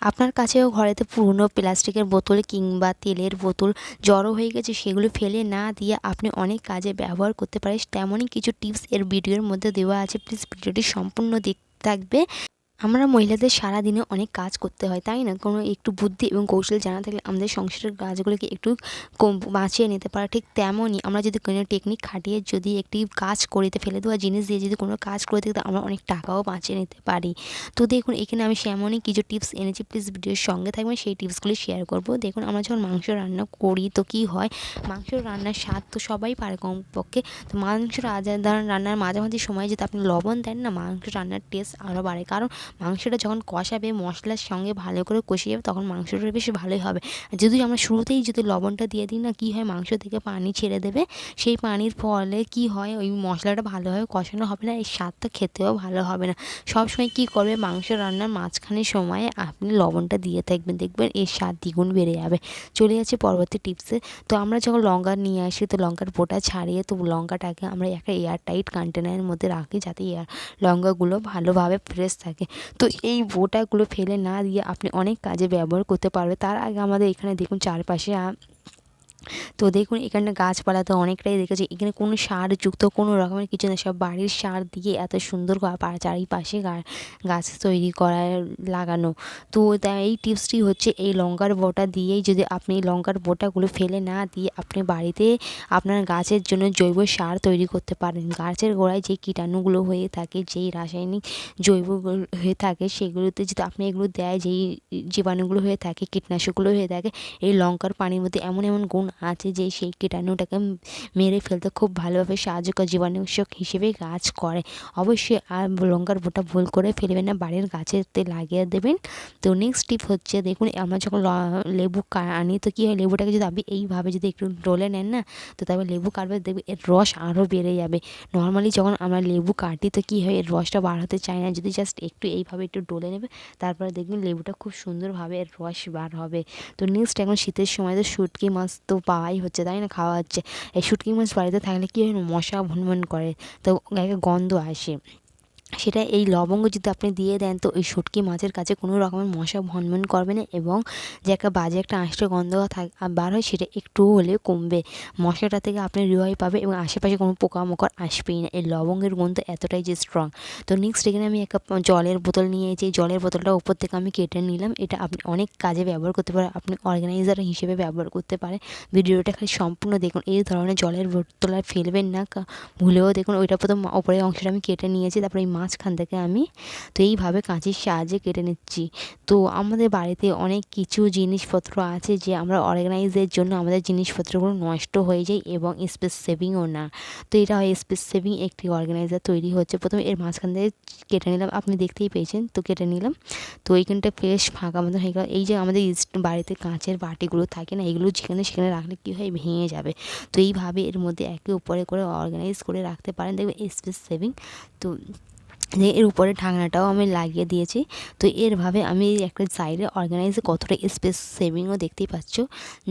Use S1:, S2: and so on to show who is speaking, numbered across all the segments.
S1: আপনার কাছেও ঘরেতে পুরনো প্লাস্টিকের বোতল কিংবা তেলের বোতল জড়ো হয়ে গেছে, সেগুলো ফেলে না দিয়ে আপনি অনেক কাজে ব্যবহার করতে পারেন, তেমনই কিছু টিপস এর ভিডিওর মধ্যে দেওয়া আছে। প্লিজ ভিডিওটি সম্পূর্ণ দেখতে থাকবে। আমরা মহিলাদের সারাদিনে অনেক কাজ করতে হয়, তাই না? কোনো একটু বুদ্ধি এবং কৌশল জানা থাকলে আমাদের সংসারের কাজগুলোকে একটু বাঁচিয়ে নিতে পারে। ঠিক তেমনই আমরা যদি কোনো টেকনিক খাটিয়ে যদি একটি কাজ করিতে ফেলে দেওয়া জিনিস দিয়ে যদি কোনো কাজ করে থাকি, আমরা অনেক টাকাও বাঁচিয়ে নিতে পারি। তো দেখুন, এখানে আমি সেমনই কিছু টিপস এনেছি, প্লিজ ভিডিওর সঙ্গে থাকবেন, সেই টিপসগুলি শেয়ার করব। দেখুন, আমরা যখন মাংস রান্না করি তো কী হয়, মাংস রান্নার স্বাদ তো সবাই পারে কমপক্ষে। তো মাংস রান্নার মাঝামাঝি সময়ে যদি আপনি লবণ দেন না, মাংস রান্নার টেস্ট আরও বাড়ে। কারণ মাংসটা যখন কষাবে মশলার সঙ্গে ভালো করে কষে যাবে, তখন মাংসটা বেশ ভালোই হবে। যদি আমরা শুরুতেই যদি লবণটা দিয়ে দিই না, কী হয়, মাংস থেকে পানি ছেড়ে দেবে। সেই পানির ফলে কী হয়, ওই মশলাটা ভালোভাবে কষানো হবে না, এই স্বাদটা খেতেও ভালো হবে না। সবসময় কী করবে, মাংস রান্নার মাঝখানে সময়ে আপনি লবণটা দিয়ে থাকবেন, দেখবেন এর স্বাদ দ্বিগুণ বেড়ে যাবে। চলে যাচ্ছে পরবর্তী টিপসে। তো আমরা যখন লঙ্কা নিয়ে আসি, তো লঙ্কার বোটা ছাড়িয়ে তো লঙ্কাটাকে আমরা একটা এয়ার টাইট কন্টেনারের মধ্যে রাখি, যাতে লঙ্কাগুলো ভালোভাবে ফ্রেশ থাকে। তো এই বোটাগুলো ফেলে না দিয়ে আপনি অনেক কাজে ব্যবহার করতে পারবে। তার আগে আমাদের এখানে দেখুন চারপাশে তো দেখুন, এখানে গাছপালা তো অনেকটাই দেখেছি, এখানে কোনো সার যুক্ত কোনো রকমের কিছু না, সব বাড়ির সার দিয়ে এত সুন্দর চারিপাশে গাছ তৈরি করা লাগানো। তো তাই এই টিপসটি হচ্ছে, এই লঙ্কার বোটা দিয়েই যদি আপনি লঙ্কার বোটাগুলো ফেলে না দিয়ে আপনি বাড়িতে আপনার গাছের জন্য জৈব সার তৈরি করতে পারেন। গাছের গোড়ায় যে কীটাণুগুলো হয়ে থাকে, যেই রাসায়নিক জৈবগুলো হয়ে থাকে, সেগুলোতে যদি আপনি এগুলো দেয়, যেই জীবাণুগুলো হয়ে থাকে, কীটনাশকগুলো হয়ে থাকে, এই লঙ্কার পানির মধ্যে এমন এমন গুণ আছে যে সেই কীটাণুটাকে মেরে ফেলতে খুব ভালোভাবে সাহায্য করে, জীবাণুনাশক হিসেবে কাজ করে। অবশ্যই আর লঙ্কার বোটা ভুল করে ফেলবেন না, বাড়ির গাছেতে লাগিয়ে দেবেন। তো নেক্সট টিপ হচ্ছে, দেখুন, আমরা যখন লেবু আনি, তো কী হয়, লেবুটাকে যদি আপনি এইভাবে যদি একটু ডলে নেন না, তো তারপর লেবু কাটবে, দেখবে এর রস আরও বেড়ে যাবে। নর্মালি যখন আমরা লেবু কাটি, তো কী হয়, এর রসটা বাড়াতে চায় না, যদি জাস্ট একটু এইভাবে একটু ডলে নেবে, তারপরে দেখবেন লেবুটা খুব সুন্দরভাবে এর রস বার হবে। তো নেক্সট, এখন শীতের সময় তো শুটকি মাছ তো পাওয়াই হচ্ছে, তাই না, খাওয়া হচ্ছে। এই শুটকি মাছ বাড়িতে থাকলে কী হয়, মশা ভনভন করে, তো গায়ে গন্ধ আসে। সেটা এই লবঙ্গ যদি আপনি দিয়ে দেন, তো এই শুটকি মাছের কাছে কোনো রকমের মশা ভনভন করবে না, এবং যে একটা বাজে একটা আঁশটা গন্ধ বার হয়, সেটা একটু হলেও কমবে। মশাটা থেকে আপনি রেহাই পাবে, এবং আশেপাশে কোনো পোকামাকড় আসবেই না। এই লবঙ্গের গন্ধ এতটাই যে স্ট্রং। তো নেক্সট, এখানে আমি একটা জলের বোতল নিয়েছি, জলের বোতলটা উপর থেকে আমি কেটে নিলাম। এটা আপনি অনেক কাজে ব্যবহার করতে পারেন, আপনি অর্গানাইজার হিসেবে ব্যবহার করতে পারেন। ভিডিওটা খালি সম্পূর্ণ দেখুন। এই ধরনের জলের বোতল আর ফেলবেন না ভুলেও। দেখুন, ওইটা প্রথম ওপরের অংশটা আমি কেটে নিয়েছি, তারপরে এই মাঝখান থেকে আমি তো এইভাবে কাঁচির সাহায্যে কেটে নিচ্ছি। তো আমাদের বাড়িতে অনেক কিছু জিনিসপত্র আছে যে আমরা অর্গানাইজের জন্য আমাদের জিনিসপত্রগুলো নষ্ট হয়ে যায়, এবং স্পেস সেভিংও না। তো এটা হয় স্পেস সেভিং একটি অর্গানাইজার তৈরি হচ্ছে। প্রথমে এর মাঝখান থেকে কেটে নিলাম, আপনি দেখতেই পেয়েছেন, তো কেটে নিলাম। তো এইখানটা বেশ ফাঁকা মতো হয়ে গেল। এই যে আমাদের বাড়িতে কাঁচের বাটিগুলো থাকে না, এগুলো যেখানে সেখানে রাখলে কী হয়, ভেঙে যাবে। তো এইভাবে এর মধ্যে একে উপরে করে অর্গানাইজ করে রাখতে পারেন, দেখবেন স্পেস সেভিং। তো এর উপরে ঢাকনাটাও আমি লাগিয়ে দিয়েছি। তো এরভাবে আমি একটা সাইডে অর্গানাইজে কতটা স্পেস সেভিংও দেখতেই পাচ্ছ।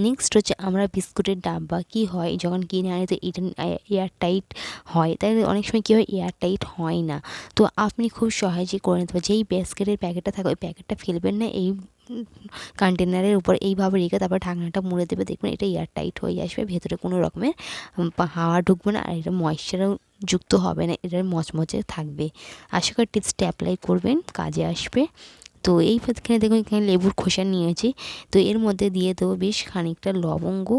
S1: নেক্সট হচ্ছে, আমরা বিস্কুটের ডাব্বা কী হয়, যখন কিনে আনি, তো এটা এয়ার টাইট হয়, তাই অনেক সময় কী হয়, এয়ার টাইট হয় না। তো আপনি খুব সহজেই করে নিতে পারেন। যেই বিস্কুটের প্যাকেটটা থাকে, ওই প্যাকেটটা ফেলবেন না, এই কন্টেনারের উপর এইভাবে রেখে তারপর ঢাকনাটা মুড়ে দেবে, দেখবেন এটা এয়ার টাইট হয়ে আসবে, ভেতরে কোনো রকমের হাওয়া ঢুকবে না, আর এটা ময়েশ্চারও যুক্ত হবে না, এটার মচমচে থাকবে। আশা করি টিপসটা অ্যাপ্লাই করবেন, কাজে আসবে। তো এইখানে দেখুন, এখানে লেবুর খোসা নিয়েছি, তো এর মধ্যে দিয়ে দেবো বেশ খানিকটা লবঙ্গ।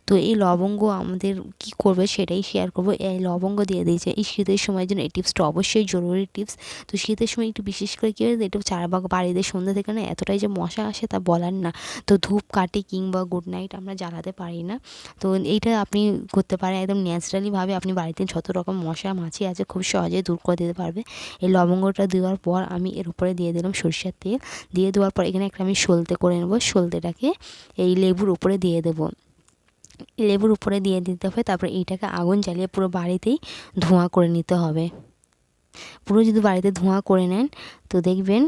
S1: তো এই লবঙ্গ আমাদের কি করবে সেটাই শেয়ার করব। এই লবঙ্গ দিয়ে দিয়েছে এই শীতের সময়ের জন্য, এই টিপসটা অবশ্যই জরুরি টিপস। তো শীতের সময় একটু বিশেষ করে কী হয়, একটু বাড়িতে সন্ধ্যা থেকে না এতটাই যে মশা আসে তা বলার না। তো ধূপকাঠি কিংবা গুড নাইট আমরা জ্বালাতে পারি না। তো এইটা আপনি করতে পারেন, একদম ন্যাচারালিভাবে আপনি বাড়িতে যত রকম মশা মাছি আছে খুব সহজেই দূর করে দিতে পারবে। এই লবঙ্গটা দেওয়ার পর আমি এর উপরে দিয়ে দিলাম সরষের তেল। দিয়ে দেওয়ার পর এখানে একটা আমি সলতে করে নেবো, সলতেটাকে এই লেবুর উপরে দিয়ে দেবো। লেবুর উপরে দিয়ে দিতে হবে, তারপরে এইটাকে আগুন জ্বালিয়ে পুরো বাড়িতেই ধোঁয়া করে নিতে হবে। পুরো যদি বাড়িতে ধোঁয়া করে নেন, তো দেখবেন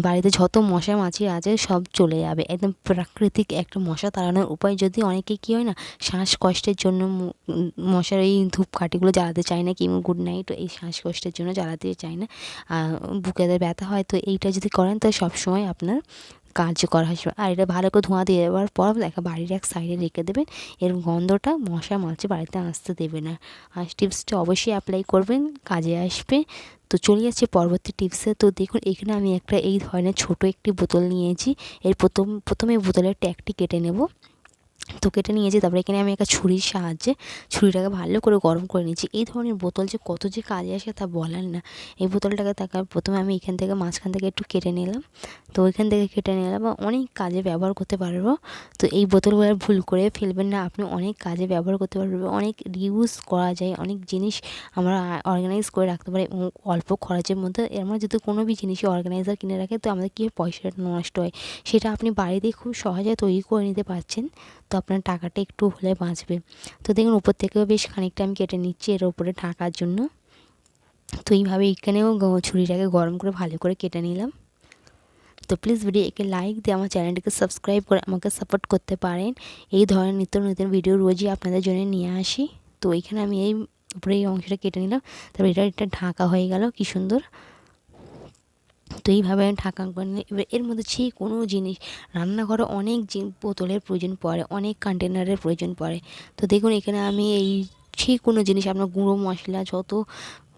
S1: বাড়িতে যত মশা মাছি আছে সব চলে যাবে। একদম প্রাকৃতিক একটা মশা তাড়ানোর উপায়। যদি অনেকে কী হয় না, শ্বাসকষ্টের জন্য মশার এই ধূপকাঠিগুলো জ্বালাতে চায় না, কিংবা গুড নাইট এই শ্বাসকষ্টের জন্য জ্বালাতে চায় না, বুকেতে ব্যথা হয়, তো এইটা যদি করেন, তো সবসময় আপনার কার্যকর আসবে। আর এটা ভালো করে ধোঁয়া দিয়ে দেওয়ার পর বাড়ির এক সাইডে রেখে দেবেন। এর গন্ধটা মশা মাছি বাড়িতে আসতে দেবে না। আর টিপসটা অবশ্যই অ্যাপ্লাই করবেন, কাজে আসবে। তো চলে যাচ্ছি পরবর্তী টিপসে। তো দেখুন এখানে আমি একটা এই ধরনের ছোট একটি বোতল নিয়েছি। এর প্রথমে বোতলের ট্যাগটি কেটে নেব। তো কেটে নিয়েছি। তারপরে এখানে আমি একটা ছুরির সাহায্যে ছুরিটাকে ভালো করে গরম করে নিচ্ছি। এই ধরনের বোতল যে কত যে কাজে আসে তা বলার না। এই বোতলটাকে প্রথমে আমি এখান থেকে মাঝখান থেকে একটু কেটে নিলাম। তো ওইখান থেকে কেটে নিলাম, অনেক কাজে ব্যবহার করতে পারবো। তো এই বোতলগুলো ভুল করে ফেলবেন না, আপনি অনেক কাজে ব্যবহার করতে পারবেন, অনেক রিউজ করা যায়, অনেক জিনিস আমরা অর্গানাইজ করে রাখতে পারি অল্প খরচের মধ্যে। আমরা যদি কোনো জিনিসই অর্গানাইজার কিনে রাখে তো আমাদের কী হয়, পয়সাটা নষ্ট হয়। সেটা আপনি বাড়িতেই খুব সহজে তৈরি করে নিতে পারছেন। তো আপনার টাকাটা একটু হলে বাঁচবে। তো দেখুন উপর থেকেও বেশ খানিকটা আমি কেটে নিচ্ছি এর উপরে ঢাকার জন্য। তো এইভাবে এখানেও ছুরিটাকে গরম করে ভালো করে কেটে নিলাম। তো প্লিজ ভিডিওকে লাইক দিয়ে আমার চ্যানেলটিকে সাবস্ক্রাইব করে আমাকে সাপোর্ট করতে পারেন। এই ধরনের নিত্য নতুন ভিডিও রোজই আপনাদের জন্য নিয়ে আসি। তো এইখানে আমি এই উপরে এই অংশটা কেটে নিলাম। তারপর এটা ঢাকা হয়ে গেল, কি সুন্দর। তো এইভাবে আমি ঢাকা করে নিই। এবার এর মধ্যে যে কোনো জিনিস, রান্নাঘরে অনেক বোতলের প্রয়োজন পড়ে, অনেক কন্টেনারের প্রয়োজন পড়ে। তো দেখুন এখানে আমি এই যে কোনো জিনিস, আপনার গুঁড়ো মশলা যত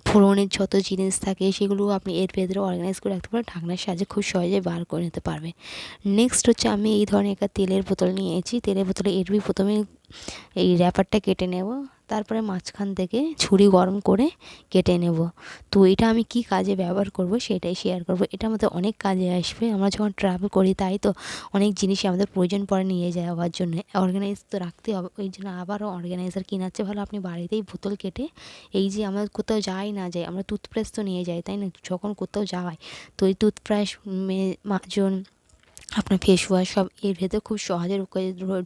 S1: ফোড়নের যত জিনিস থাকে সেগুলো আপনি এর ভেতরে অর্গানাইজ করে রাখতে পারেন, ঢাকনার সাহায্যে খুব সহজে বার করে নিতে পারবেন। নেক্সট হচ্ছে আমি এই ধরনের একটা তেলের বোতল নিয়েছি। তেলের বোতলে প্রথমে এই র্যাপারটা কেটে নেব, তারপরে মাঝখান থেকে ছুরি গরম করে কেটে নেব। তো এটা আমি কি কাজে ব্যবহার করব সেটাই শেয়ার করব। এটা আমাদের অনেক কাজে আসবে। আমরা যখন ট্রাভেল করি তাই তো অনেক জিনিসই আমাদের প্রয়োজন পড়ে নিয়ে যাওয়ার জন্য, অর্গানাইজ তো রাখতে হবে। ওই জন্য আবারও অর্গানাইজার কেনার চেয়ে ভালো আপনি বাড়িতেই বোতল কেটে, এই যে আমরা কোথাও যাই না যাই, আমরা টুথব্রাশ তো নিয়ে যাই তাই না, যখন কোথাও যাই তো ওই টুথব্রাশ, মাজন, আপনার ফেস ওয়াশ সব এর ভেতরে খুব সহজে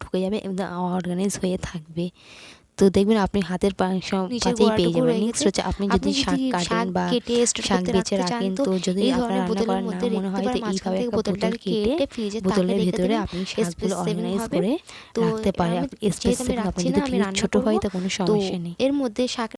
S1: ঢুকে যাবে এবং অর্গানাইজ হয়ে থাকবে। তো দেখবেন আপনি হাতের কাছেই পেয়ে যাবেন। নেক্সট হচ্ছে আপনি যদি শাক কাটেন বা শাক বেছে রাখেন, তো যদি আপনার রান্না করার না মনে হয় তো এইভাবে একটা বোতল কেটে বোতলের ভেতরে আপনি শাকগুলো অর্গানাইজ করে রাখতে পারেন। স্পেস আপনি যদি ফ্রিজ ছোট হয় তো কোনো সমস্যা নেই।
S2: এর মধ্যে শাক